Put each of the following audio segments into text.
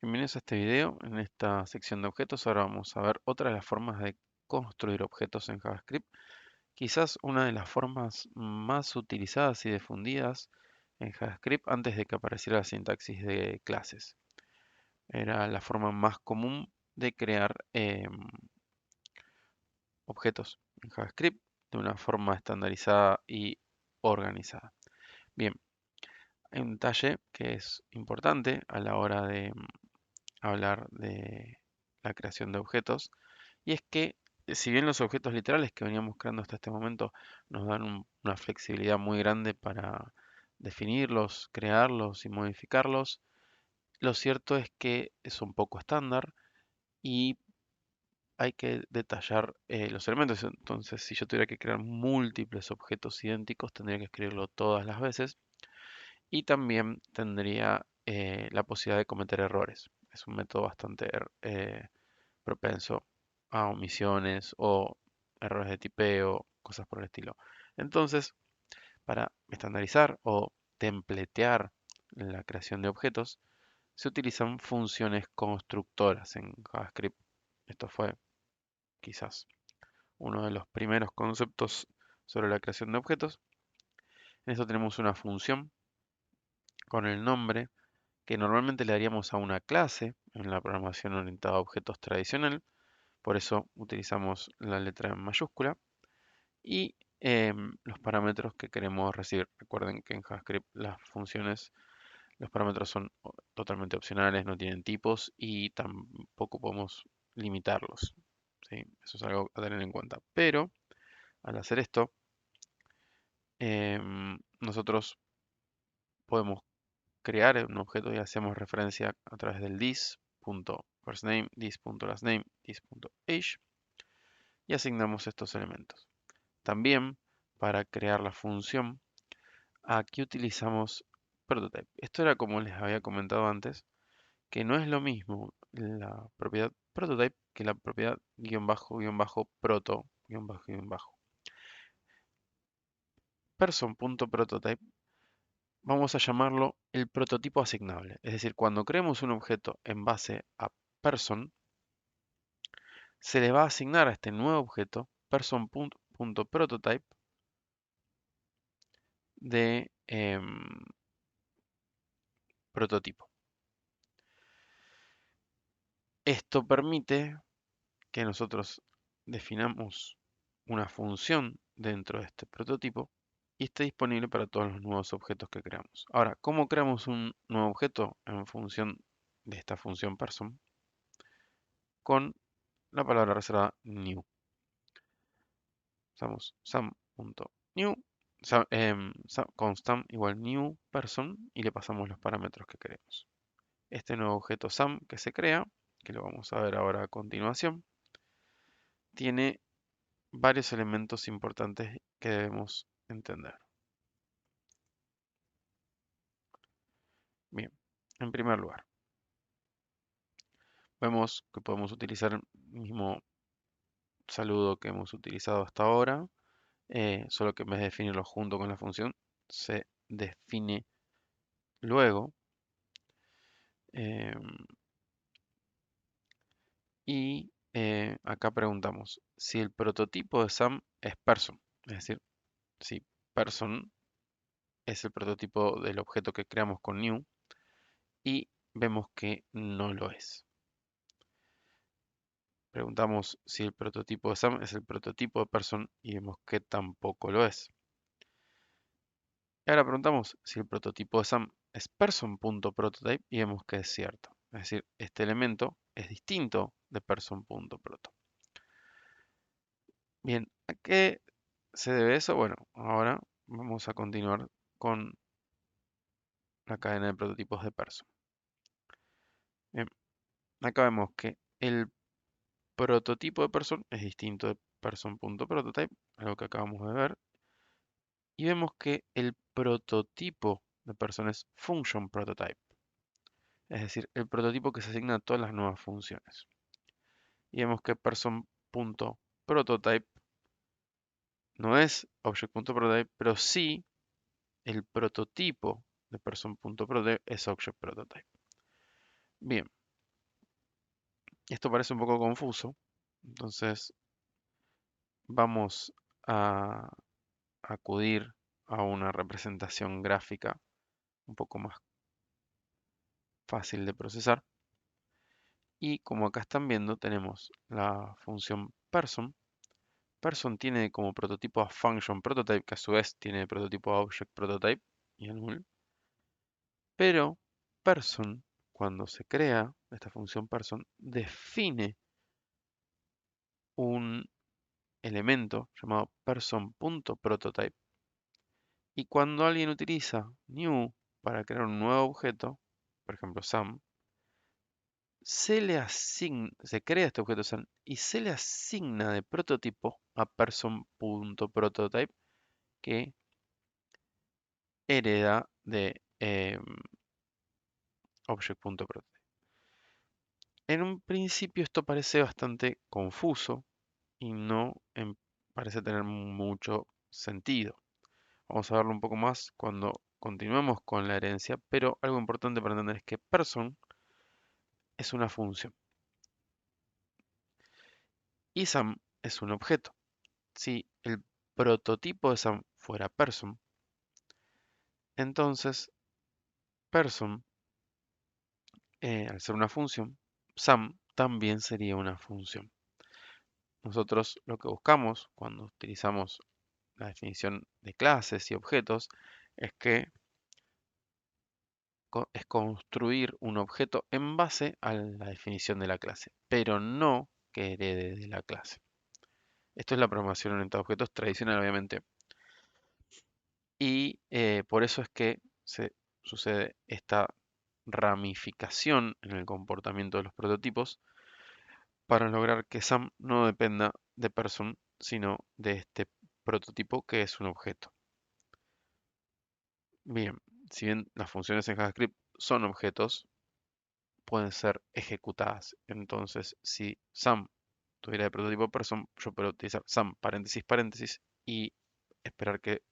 Bienvenidos a este video. En esta sección de objetos ahora vamos a ver otra de las formas de construir objetos en JavaScript. Quizás una de las formas más utilizadas y difundidas en JavaScript antes de que apareciera la sintaxis de clases. Era la forma más común de crear objetos en JavaScript de una forma estandarizada y organizada. Bien, hay un detalle que es importante a la hora de hablar de la creación de objetos. Y es que, si bien los objetos literales que veníamos creando hasta este momento nos dan una flexibilidad muy grande para definirlos, crearlos y modificarlos, lo cierto es que es un poco estándar y hay que detallar los elementos. Entonces, si yo tuviera que crear múltiples objetos idénticos, tendría que escribirlo todas las veces y también tendría la posibilidad de cometer errores. Es un método bastante propenso a omisiones o errores de tipeo, cosas por el estilo. Entonces, para estandarizar o templetear la creación de objetos, se utilizan funciones constructoras en JavaScript. Esto fue quizás uno de los primeros conceptos sobre la creación de objetos. En esto tenemos una función con el nombre que normalmente le daríamos a una clase en la programación orientada a objetos tradicional. Por eso utilizamos la letra en mayúscula y los parámetros que queremos recibir. Recuerden que en JavaScript las funciones, los parámetros son totalmente opcionales, no tienen tipos y tampoco podemos limitarlos. ¿Sí? Eso es algo a tener en cuenta. Pero al hacer esto, nosotros podemos crear un objeto y hacemos referencia a través del this.firstName, this.lastName, this.age y asignamos estos elementos. También para crear la función, aquí utilizamos prototype. Esto era como les había comentado antes, que no es lo mismo la propiedad prototype que la propiedad guión bajo, guión bajo, proto, guión bajo, guión bajo. Person.prototype vamos a llamarlo el prototipo asignable. Es decir, cuando creemos un objeto en base a person, se le va a asignar a este nuevo objeto person.prototype de prototipo. Esto permite que nosotros definamos una función dentro de este prototipo y esté disponible para todos los nuevos objetos que creamos. Ahora, ¿cómo creamos un nuevo objeto en función de esta función person? Con la palabra reservada new. Usamos sum.new con sum igual new person y le pasamos los parámetros que queremos. Este nuevo objeto sum que se crea, que lo vamos a ver ahora a continuación, tiene varios elementos importantes que debemos entender. Bien, en primer lugar, vemos que podemos utilizar el mismo saludo que hemos utilizado hasta ahora, solo que en vez de definirlo junto con la función, se define luego. Acá preguntamos si el prototipo de Sam es person, es decir, si person es el prototipo del objeto que creamos con new y vemos que no lo es. Preguntamos si el prototipo de Sam es el prototipo de person y vemos que tampoco lo es. Y ahora preguntamos si el prototipo de Sam es person.prototype y vemos que es cierto. Es decir, este elemento es distinto de person.proto. Bien, ¿a qué se debe eso? Bueno, ahora vamos a continuar con la cadena de prototipos de person. Bien, acá vemos que el prototipo de person es distinto de person.prototype, algo que acabamos de ver. Y vemos que el prototipo de person es function prototype, es decir, el prototipo que se asigna a todas las nuevas funciones. Y vemos que person.prototype no es object.prototype, pero sí el prototipo de person.prototype es object prototype. Bien, Esto parece un poco confuso, entonces vamos a acudir a una representación gráfica un poco más fácil de procesar. Y como acá están viendo, tenemos la función person. Person tiene como prototipo a function prototype, que a su vez tiene prototipo a object prototype y a null. Pero person, cuando se crea esta función person, define un elemento llamado person.prototype. Y cuando alguien utiliza new para crear un nuevo objeto, por ejemplo Sam, se crea este objeto Sam y se le asigna de prototipo a person.prototype que hereda de object.prototype. En un principio esto parece bastante confuso y no parece tener mucho sentido. Vamos a verlo un poco más cuando continuemos con la herencia, pero algo importante para entender es que person es una función y Sam es un objeto. Si el prototipo de Sam fuera person, entonces person, al ser una función, Sam también sería una función. Nosotros lo que buscamos cuando utilizamos la definición de clases y objetos es que es construir un objeto en base a la definición de la clase, pero no que herede de la clase. Esto es la programación orientada a objetos tradicional, obviamente. Y por eso es que sucede esta ramificación en el comportamiento de los prototipos para lograr que Sam no dependa de person, sino de este prototipo que es un objeto. Bien, si bien las funciones en JavaScript son objetos, pueden ser ejecutadas. Entonces, si Sam tuviera de prototipo person, yo puedo utilizar Sam paréntesis paréntesis y esperar que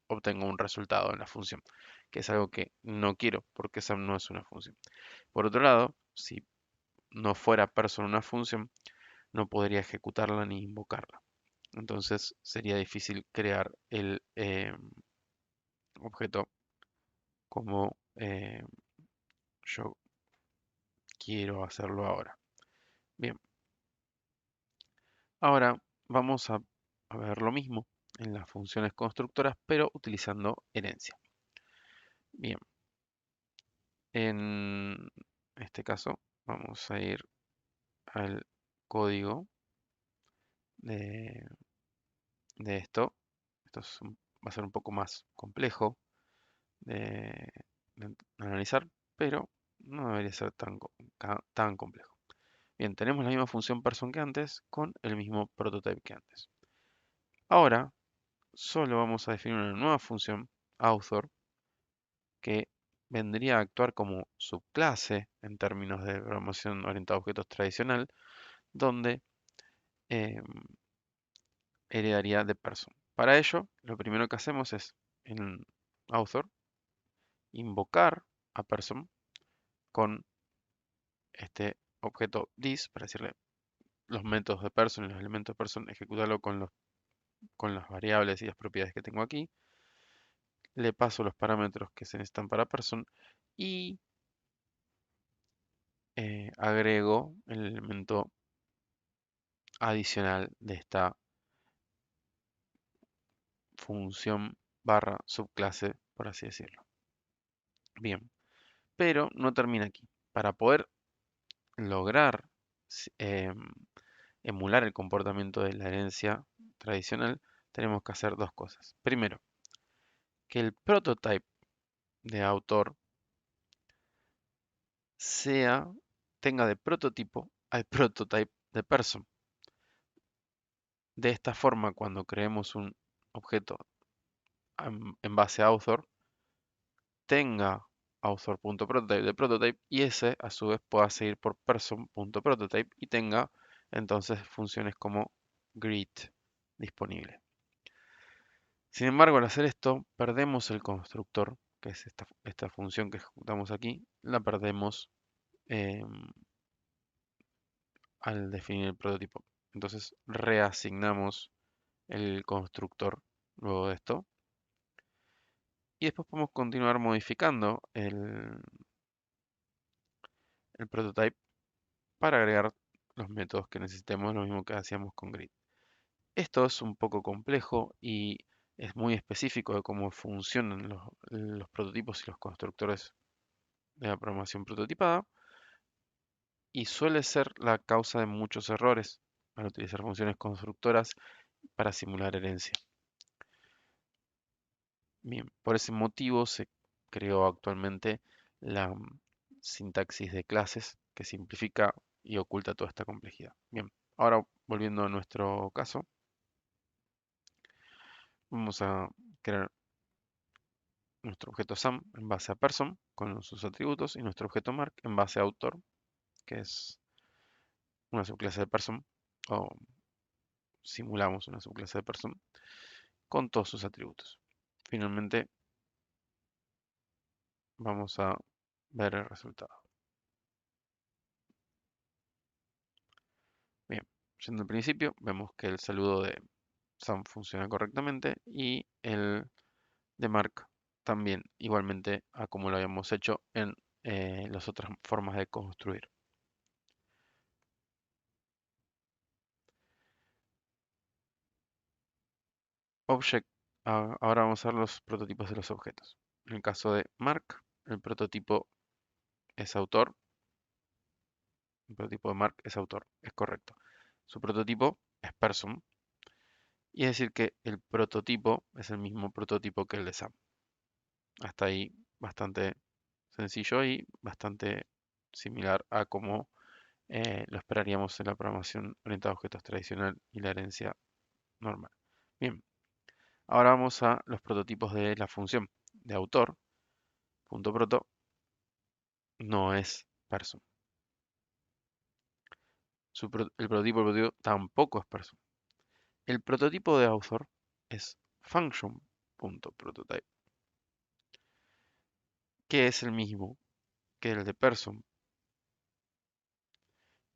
obtenga un resultado en la función, que es algo que no quiero porque Sam no es una función. Por otro lado, si no fuera person una función, no podría ejecutarla ni invocarla. Entonces sería difícil crear el objeto como yo quiero hacerlo ahora. Bien, ahora vamos a ver lo mismo en las funciones constructoras, pero utilizando herencia. Bien, en este caso vamos a ir al código de, de esto. Esto va a ser un poco más complejo de, de analizar, pero no debería ser tan complejo. Bien, tenemos la misma función person que antes con el mismo prototype que antes. Ahora solo vamos a definir una nueva función, author, que vendría a actuar como subclase en términos de programación orientada a objetos tradicional, donde em, heredaría de person. Para ello, lo primero que hacemos es en author invocar a person con este objeto this para decirle los métodos de person y los elementos de person, ejecutarlo con las variables y las propiedades que tengo aquí. Le paso los parámetros que se necesitan para person y agrego el elemento adicional de esta función barra subclase, por así decirlo. Bien, pero no termina aquí. Para poder lograr emular el comportamiento de la herencia tradicional, tenemos que hacer dos cosas. Primero, que el prototype de autor tenga de prototipo al prototype de person. De esta forma, cuando creemos un objeto en base a author, tenga author.prototype de prototype y ese a su vez pueda seguir por person.prototype y tenga entonces funciones como greet disponible. Sin embargo, al hacer esto, perdemos el constructor, que es esta función que ejecutamos aquí, la perdemos al definir el prototipo. Entonces reasignamos el constructor luego de esto. Y después podemos continuar modificando el prototype para agregar los métodos que necesitemos, lo mismo que hacíamos con grid. Esto es un poco complejo y es muy específico de cómo funcionan los prototipos y los constructores de la programación prototipada y suele ser la causa de muchos errores al utilizar funciones constructoras para simular herencia. Bien, por ese motivo se creó actualmente la sintaxis de clases que simplifica y oculta toda esta complejidad. Bien, ahora volviendo a nuestro caso, vamos a crear nuestro objeto SAM en base a person con sus atributos y nuestro objeto mark en base a autor, que es una subclase de person, o simulamos una subclase de person con todos sus atributos. Finalmente vamos a ver el resultado. Bien, yendo al principio, vemos que el saludo de Sam funciona correctamente y el de Mark también, igualmente a como lo habíamos hecho en las otras formas de construir. Object, ahora vamos a ver los prototipos de los objetos. En el caso de Mark, el prototipo es autor. El prototipo de Mark es autor, es correcto. Su prototipo es person, y es decir que el prototipo es el mismo prototipo que el de Sam. Hasta ahí bastante sencillo y bastante similar a cómo lo esperaríamos en la programación orientada a objetos tradicional y la herencia normal. Bien, ahora vamos a los prototipos de la función de autor. Punto proto no es person. El prototipo tampoco es person. El prototipo de author es function.prototype, que es el mismo que el de person.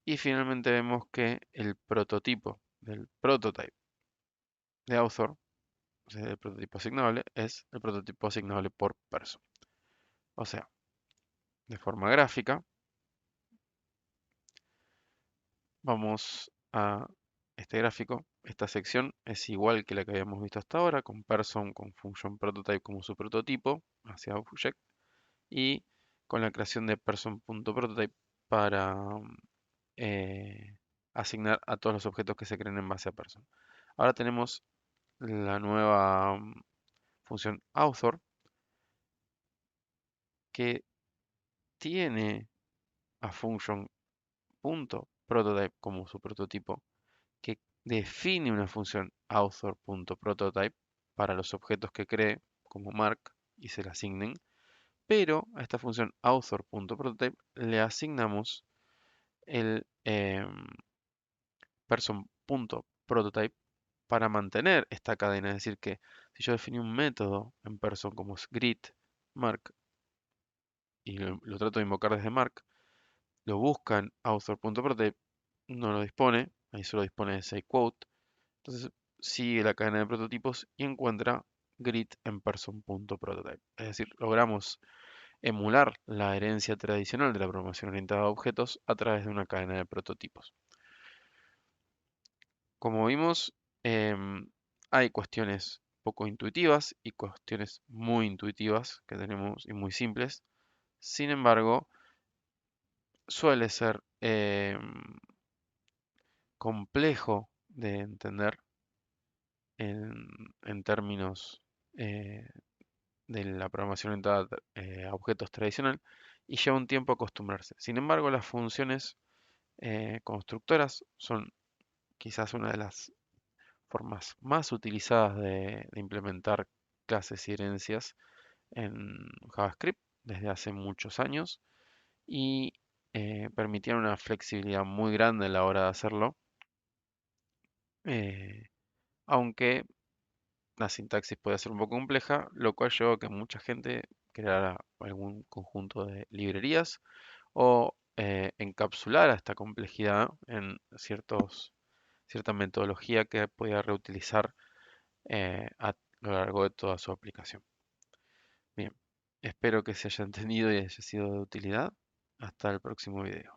Y finalmente vemos que el prototipo del prototype de author, o sea, el prototipo asignable, es el prototipo asignable por person. O sea, de forma gráfica, vamos a este gráfico. Esta sección es igual que la que habíamos visto hasta ahora, con person, con function prototype como su prototipo hacia object y con la creación de person.prototype para eh, asignar a todos los objetos que se creen en base a person. Ahora tenemos la nueva función author que tiene a function.prototype como su prototipo, que define una función author.prototype para los objetos que cree como mark y se le asignen, pero a esta función author.prototype le asignamos el person.prototype para mantener esta cadena. Es decir, que si yo definí un método en person como es greet mark y lo trato de invocar desde mark, lo busca en author.prototype, no lo dispone, ahí solo dispone de say quote. Entonces sigue la cadena de prototipos y encuentra grid en person.prototype. Es decir, logramos emular la herencia tradicional de la programación orientada a objetos a través de una cadena de prototipos. Como vimos, hay cuestiones poco intuitivas y cuestiones muy intuitivas que tenemos y muy simples. Sin embargo, suele ser complejo de entender en términos eh, de la programación orientada a objetos tradicional y lleva un tiempo acostumbrarse. Sin embargo, las funciones constructoras son quizás una de las formas más utilizadas de implementar clases y herencias en JavaScript desde hace muchos años y permitían una flexibilidad muy grande a la hora de hacerlo, eh, aunque la sintaxis puede ser un poco compleja, lo cual llevó a que mucha gente creara algún conjunto de librerías o encapsulara esta complejidad en cierta metodología que podía reutilizar a lo largo de toda su aplicación. Bien, espero que se haya entendido y haya sido de utilidad. Hasta el próximo video.